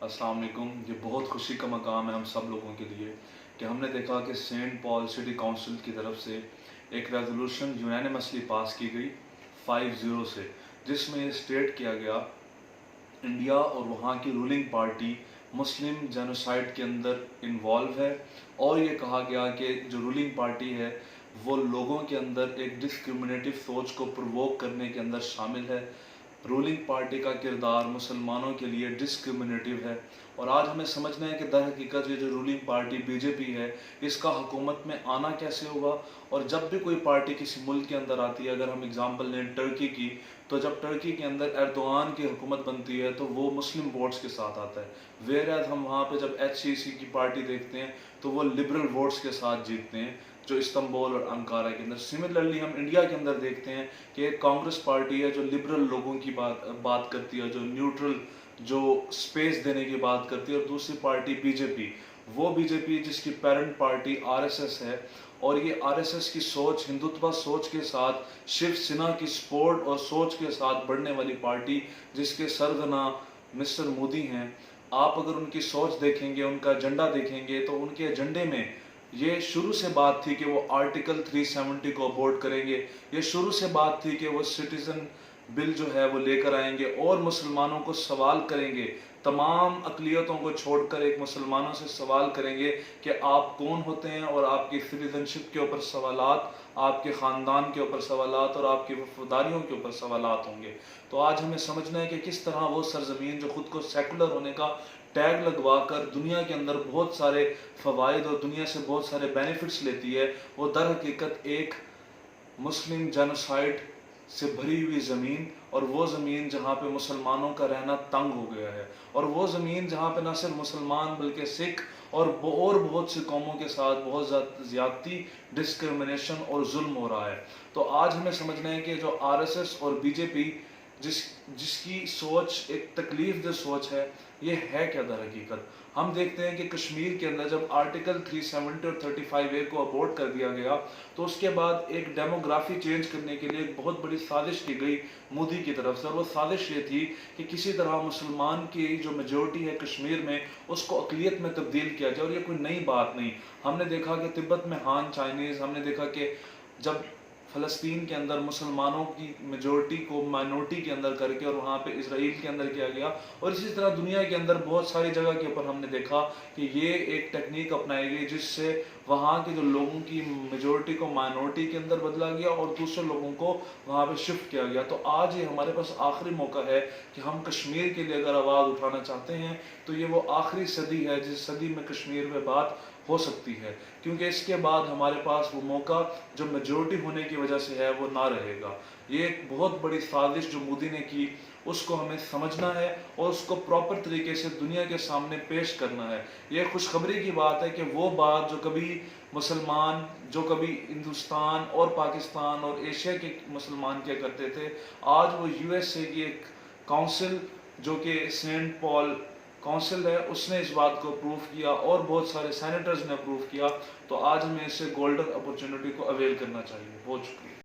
अस्सलाम वालेकुम। ये बहुत खुशी का मकाम है हम सब लोगों के लिए कि हमने देखा कि सेंट पॉल सिटी काउंसिल की तरफ से एक रेजोल्यूशन यूनानिमसली पास की गई 5-0 से, जिसमें ये स्टेट किया गया इंडिया और वहाँ की रूलिंग पार्टी मुस्लिम जेनोसाइड के अंदर इन्वॉल्व है। और ये कहा गया कि जो रूलिंग पार्टी है वो लोगों के अंदर एक डिस्क्रिमिनेटिव सोच को प्रोवोक करने के अंदर शामिल है। रूलिंग पार्टी का किरदार मुसलमानों के लिए डिस्क्रिमिनेटिव है। और आज हमें समझना है कि दर हकीकत ये जो रूलिंग पार्टी बीजेपी है, इसका हुकूमत में आना कैसे हुआ। और जब भी कोई पार्टी किसी मुल्क के अंदर आती है, अगर हम एग्जांपल लें टर्की की, तो जब टर्की के अंदर एर्दोआन की हुकूमत बनती है तो वो मुस्लिम वोट्स के साथ आता है। वेयर एज हम वहाँ पे जब HCC की पार्टी देखते हैं तो वो लिबरल वोट्स के साथ जीतते हैं, जो इस्तांबुल और अंकारा के अंदर। सिमिलरली हम इंडिया के अंदर देखते हैं कि एक कांग्रेस पार्टी है जो लिबरल लोगों की बात करती है, जो न्यूट्रल, जो स्पेस देने की बात करती है। और दूसरी पार्टी बीजेपी, वो बीजेपी जिसकी पेरेंट पार्टी RSS है। और ये RSS की सोच, हिंदुत्व सोच के साथ, शिवसेना की सपोर्ट और सोच के साथ बढ़ने वाली पार्टी, जिसके सरगना मिस्टर मोदी हैं। आप अगर उनकी सोच देखेंगे, उनका एजेंडा देखेंगे, तो उनके एजेंडे में ये शुरू से बात थी कि वो आर्टिकल 370 को अबॉर्ट करेंगे। ये शुरू से बात थी कि वो सिटीजन बिल जो है वो लेकर आएंगे और मुसलमानों को सवाल करेंगे, तमाम अकलियतों को छोड़कर एक मुसलमानों से सवाल करेंगे कि आप कौन होते हैं, और आपकी सिटीजनशिप के ऊपर सवालात, आपके ख़ानदान के ऊपर सवालात और आपकी वफादारियों के ऊपर सवालात होंगे। तो आज हमें समझना है कि किस तरह वो सरजमीन जो खुद को सेकुलर होने का टैग लगवा कर दुनिया के अंदर बहुत सारे फ़वाइद और दुनिया से बहुत सारे बेनिफिट्स लेती है, वो दर हकीकत एक मुस्लिम जेनोसाइड से भरी हुई ज़मीन, और वो ज़मीन जहाँ पे मुसलमानों का रहना तंग हो गया है, और वो ज़मीन जहाँ पे न सिर्फ मुसलमान बल्कि सिख और बहुत सी कौमों के साथ बहुत ज़्यादती, डिस्क्रिमिनेशन और जुल्म हो रहा है। तो आज हमें समझना है कि जो RSS और बीजेपी जिसकी सोच एक तकलीफ दे सोच है, ये है क्या दर हकीकत। हम देखते हैं कि कश्मीर के अंदर जब आर्टिकल 370 और 35A को अबॉर्ट कर दिया गया, तो उसके बाद एक डेमोग्राफी चेंज करने के लिए एक बहुत बड़ी साजिश की गई मोदी की तरफ से। और वो साजिश ये थी कि किसी तरह मुसलमान की जो मेजोरिटी है कश्मीर में, उसको अकलियत में तब्दील किया जाए। और ये कोई नई बात नहीं। हमने देखा कि तिब्बत में हान चाइनीज़, हमने देखा कि जब फ़लस्तीन के अंदर मुसलमानों की मेजोरिटी को माइनॉरिटी के अंदर करके और वहाँ पे इजराइल के अंदर किया गया। और इसी तरह दुनिया के अंदर बहुत सारी जगह के ऊपर हमने देखा कि ये एक टेक्निक अपनाई गई जिससे वहाँ के जो लोगों की मेजोरिटी को माइनॉरिटी के अंदर बदला गया और दूसरे लोगों को वहाँ पे शिफ्ट किया गया। तो आज ये हमारे पास आखिरी मौका है कि हम कश्मीर के लिए अगर आवाज़ उठाना चाहते हैं, तो ये वो आखिरी सदी है जिस सदी में कश्मीर में बात हो सकती है, क्योंकि इसके बाद हमारे पास वो मौका जो मेजोरिटी होने की वजह से है वो ना रहेगा। ये एक बहुत बड़ी साजिश जो मोदी ने की, उसको हमें समझना है और उसको प्रॉपर तरीके से दुनिया के सामने पेश करना है। ये खुशखबरी की बात है कि वो बात जो कभी मुसलमान, जो कभी हिंदुस्तान और पाकिस्तान और एशिया के मुसलमान किया करते थे, आज वो USA की एक काउंसिल, जो कि सेंट पॉल काउंसिल है, उसने इस बात को अप्रूव किया और बहुत सारे सेनेटर्स ने अप्रूव किया। तो आज हमें इससे गोल्डन अपॉर्चुनिटी को अवेल करना चाहिए। बहुत शुक्रिया।